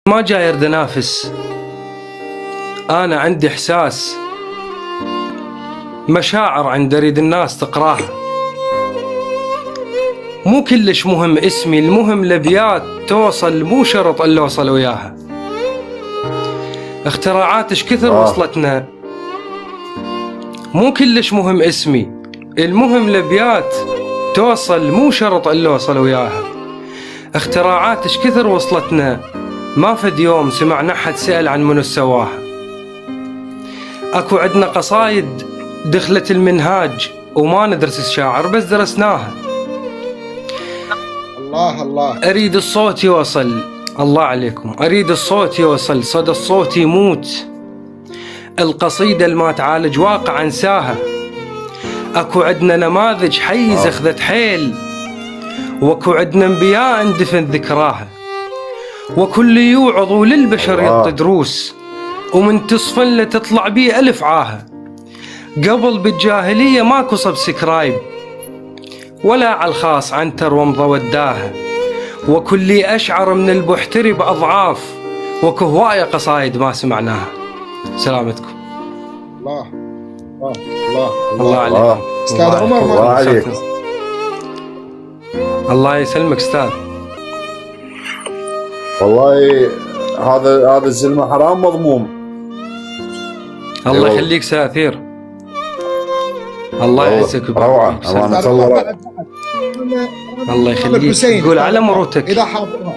ما جاي ارد انافس، انا عندي احساس، مشاعر عند اريد الناس تقراها. مو كلش مهم اسمي، المهم الابيات توصل، مو شرط اللي وصل وياها. اختراعات ايش كثر وصلتنا، مو كلش مهم اسمي، المهم الابيات توصل، مو شرط اللي وصل وياها. اختراعات ايش كثر وصلتنا، ما فد يوم سمعنا حد سأل عن منو سواها. اكو عندنا قصايد دخلت المنهاج وما ندرس الشاعر بس درسناها. الله الله، اريد الصوت يوصل، الله عليكم، اريد الصوت يوصل، صدى الصوت يموت، القصيدة الما تعالج واقع انساها. اكو عندنا نماذج حيز اخذت حيل، واكو عندنا انبياء اندفن ذكراها، وكل يوعظ وللبشر يعطي دروس، ومن تصفن لتطلع بيه ألف عاهة. قبل بالجاهلية ماكو سبسكرايب ولا على الخاص عنتر ومضى وداها، وكل أشعر من البحتري بأضعاف، وكو هواية قصايد ما سمعناها. سلامتكم. الله الله الله الله عليكم استاذ عمر. الله عليك. الله يسلمك استاذ. والله هذا الزلمه حرام مضموم. الله يخليك ساثير، الله يعزك روعه، امانه الله. الله يخليك. قول على مروتك. اذا حاضرها